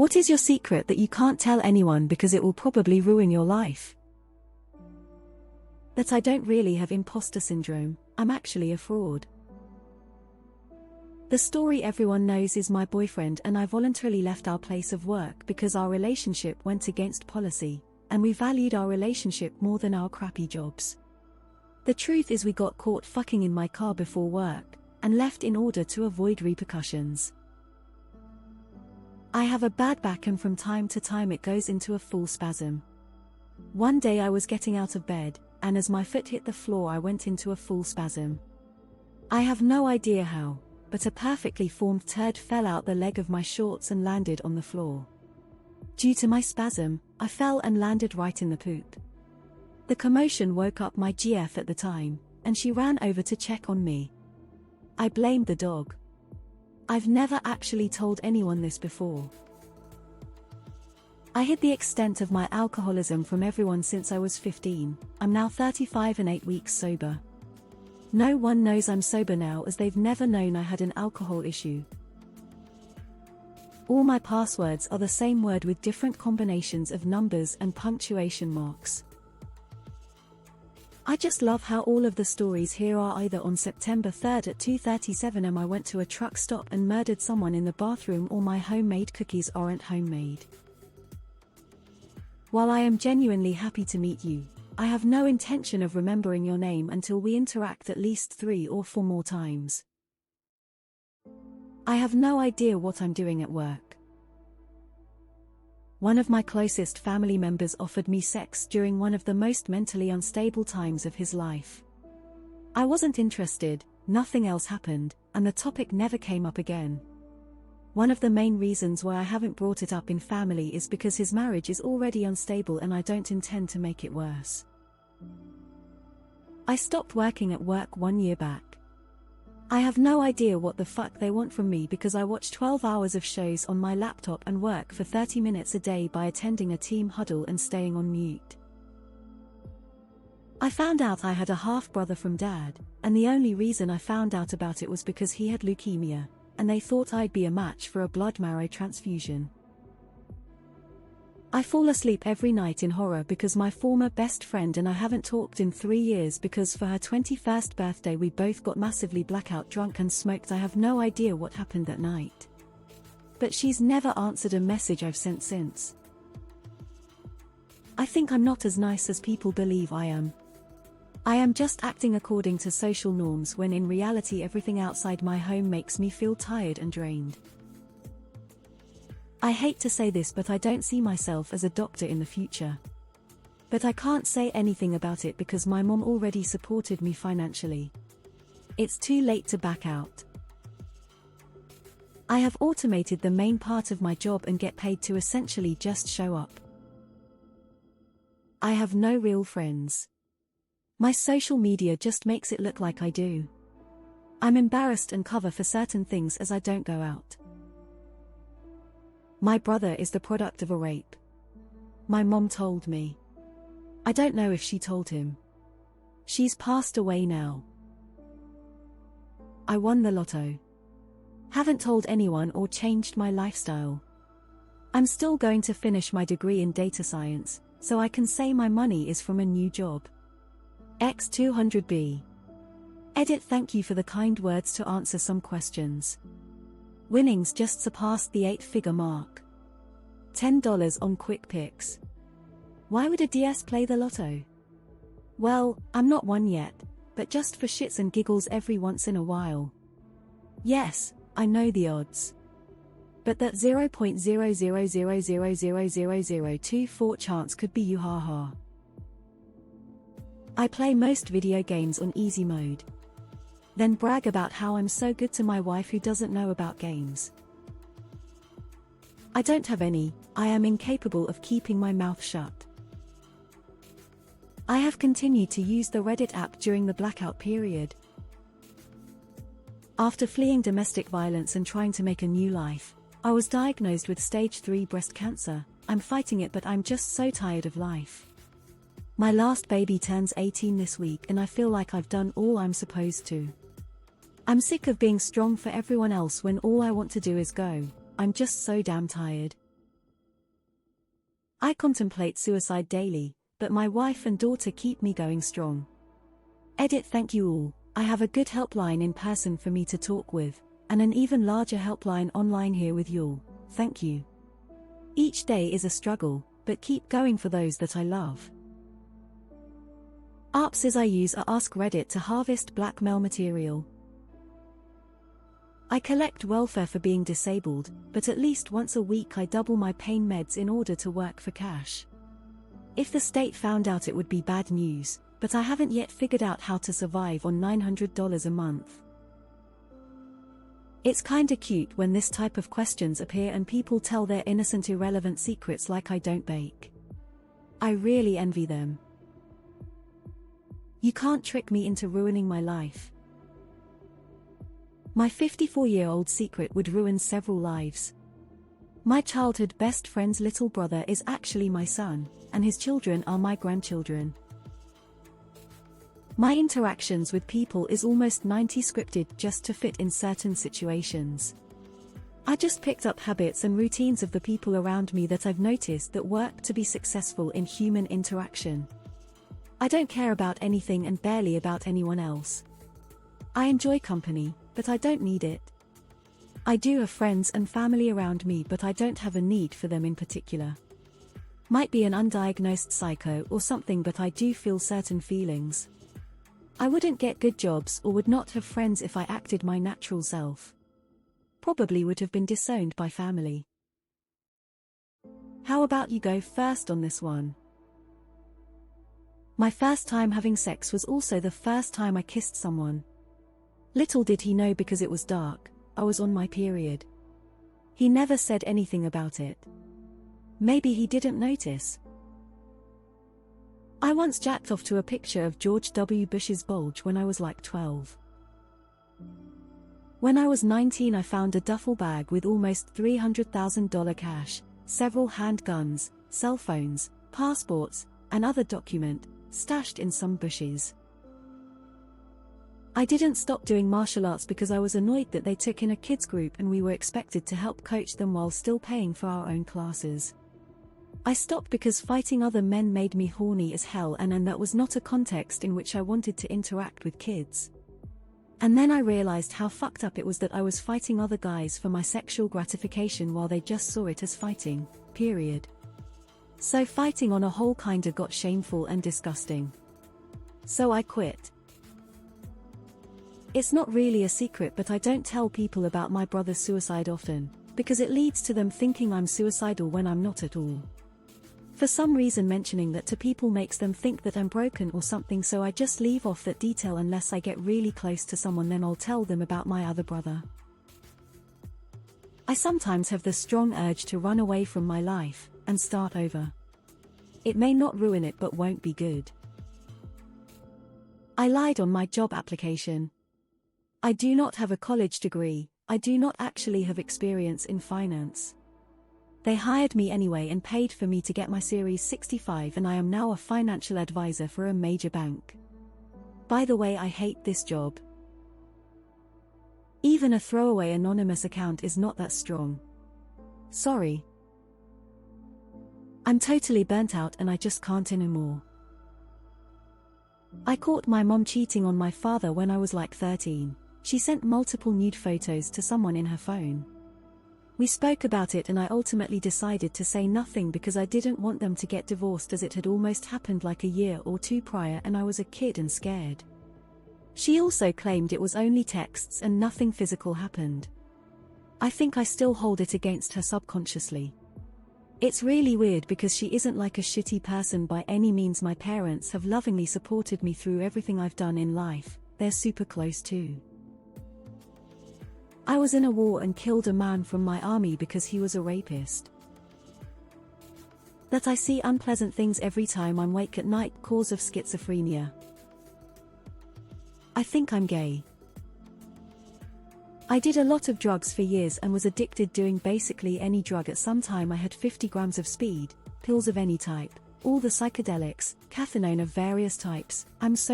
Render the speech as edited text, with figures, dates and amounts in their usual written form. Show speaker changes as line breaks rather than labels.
What is your secret that you can't tell anyone because it will probably ruin your life? That I don't really have imposter syndrome, I'm actually a fraud. The story everyone knows is my boyfriend and I voluntarily left our place of work because our relationship went against policy, and we valued our relationship more than our crappy jobs. The truth is we got caught fucking in my car before work, and left in order to avoid repercussions. I have a bad back and from time to time it goes into a full spasm. One day I was getting out of bed, and as my foot hit the floor I went into a full spasm. I have no idea how, but a perfectly formed turd fell out the leg of my shorts and landed on the floor. Due to my spasm, I fell and landed right in the poop. The commotion woke up my GF at the time, and she ran over to check on me. I blamed the dog. I've never actually told anyone this before. I hid the extent of my alcoholism from everyone since I was 15, I'm now 35 and 8 weeks sober. No one knows I'm sober now as they've never known I had an alcohol issue. All my passwords are the same word with different combinations of numbers and punctuation marks. I just love how all of the stories here are either on September 3rd at 2:37 am I went to a truck stop and murdered someone in the bathroom, or my homemade cookies aren't homemade. While I am genuinely happy to meet you, I have no intention of remembering your name until we interact at least 3 or 4 more times. I have no idea what I'm doing at work. One of my closest family members offered me sex during one of the most mentally unstable times of his life. I wasn't interested, nothing else happened, and the topic never came up again. One of the main reasons why I haven't brought it up in family is because his marriage is already unstable and I don't intend to make it worse. I stopped working at work 1 year back. I have no idea what the fuck they want from me because I watch 12 hours of shows on my laptop and work for 30 minutes a day by attending a team huddle and staying on mute. I found out I had a half-brother from dad, and the only reason I found out about it was because he had leukemia, and they thought I'd be a match for a blood marrow transfusion. I fall asleep every night in horror because my former best friend and I haven't talked in 3 years because for her 21st birthday we both got massively blackout drunk and smoked. I have no idea what happened that night. But she's never answered a message I've sent since. I think I'm not as nice as people believe I am. I am just acting according to social norms when in reality everything outside my home makes me feel tired and drained. I hate to say this, but I don't see myself as a doctor in the future. But I can't say anything about it because my mom already supported me financially. It's too late to back out. I have automated the main part of my job and get paid to essentially just show up. I have no real friends. My social media just makes it look like I do. I'm embarrassed and cover for certain things as I don't go out. My brother is the product of a rape. My mom told me. I don't know if she told him. She's passed away now. I won the lotto. Haven't told anyone or changed my lifestyle. I'm still going to finish my degree in data science, so I can say my money is from a new job. X200B. Edit. Thank you for the kind words to answer some questions. Winnings just surpassed the 8-figure mark. $10 on Quick Picks. Why would a DS play the lotto? Well, I'm not one yet, but just for shits and giggles every once in a while. Yes, I know the odds. But that 0.000000024 chance could be you, haha. I play most video games on easy mode. Then brag about how I'm so good to my wife who doesn't know about games. I don't have any, I am incapable of keeping my mouth shut. I have continued to use the Reddit app during the blackout period. After fleeing domestic violence and trying to make a new life, I was diagnosed with stage 3 breast cancer. I'm fighting it, but I'm just so tired of life. My last baby turns 18 this week and I feel like I've done all I'm supposed to. I'm sick of being strong for everyone else when all I want to do is go. I'm just so damn tired. I contemplate suicide daily, but my wife and daughter keep me going strong. Edit. Thank you all. I have a good helpline in person for me to talk with, and an even larger helpline online here with y'all. Thank you. Each day is a struggle, but keep going for those that I love. Apps I use are Ask Reddit to harvest blackmail material. I collect welfare for being disabled, but at least once a week I double my pain meds in order to work for cash. If the state found out, it would be bad news, but I haven't yet figured out how to survive on $900 a month. It's kinda cute when this type of questions appear and people tell their innocent irrelevant secrets like I don't bake. I really envy them. You can't trick me into ruining my life. My 54-year-old secret would ruin several lives. My childhood best friend's little brother is actually my son, and his children are my grandchildren. My interactions with people is almost 90% scripted just to fit in certain situations. I just picked up habits and routines of the people around me that I've noticed that work to be successful in human interaction. I don't care about anything and barely about anyone else. I enjoy company, but I don't need it. I do have friends and family around me, but I don't have a need for them in particular. Might be an undiagnosed psycho or something, but I do feel certain feelings. I wouldn't get good jobs or would not have friends if I acted my natural self. Probably would have been disowned by family. How about you go first on this one? My first time having sex was also the first time I kissed someone. Little did he know, because it was dark, I was on my period. He never said anything about it. Maybe he didn't notice. I once jacked off to a picture of George W. Bush's bulge when I was like 12. When I was 19, I found a duffel bag with almost $300,000 cash, several handguns, cell phones, passports, and other documents stashed in some bushes. I didn't stop doing martial arts because I was annoyed that they took in a kids group and we were expected to help coach them while still paying for our own classes. I stopped because fighting other men made me horny as hell, and that was not a context in which I wanted to interact with kids. And then I realized how fucked up it was that I was fighting other guys for my sexual gratification while they just saw it as fighting, period. So fighting on a whole kinda got shameful and disgusting. So I quit. It's not really a secret, but I don't tell people about my brother's suicide often, because it leads to them thinking I'm suicidal when I'm not at all. For some reason, mentioning that to people makes them think that I'm broken or something, so I just leave off that detail unless I get really close to someone, then I'll tell them about my other brother. I sometimes have the strong urge to run away from my life and start over. It may not ruin it, but won't be good. I lied on my job application. I do not have a college degree. I do not actually have experience in finance. They hired me anyway and paid for me to get my Series 65, and I am now a financial advisor for a major bank. By the way, I hate this job. Even a throwaway anonymous account is not that strong. Sorry. I'm totally burnt out and I just can't anymore. I caught my mom cheating on my father when I was like 13. She sent multiple nude photos to someone in her phone. We spoke about it and I ultimately decided to say nothing because I didn't want them to get divorced, as it had almost happened like a year or two prior and I was a kid and scared. She also claimed it was only texts and nothing physical happened. I think I still hold it against her subconsciously. It's really weird because she isn't like a shitty person by any means. My parents have lovingly supported me through everything I've done in life. They're super close too. I was in a war and killed a man from my army because he was a rapist. That I see unpleasant things every time I'm awake at night, cause of schizophrenia. I think I'm gay. I did a lot of drugs for years and was addicted, doing basically any drug. At some time I had 50 grams of speed, pills of any type, all the psychedelics, cathinone of various types. I'm so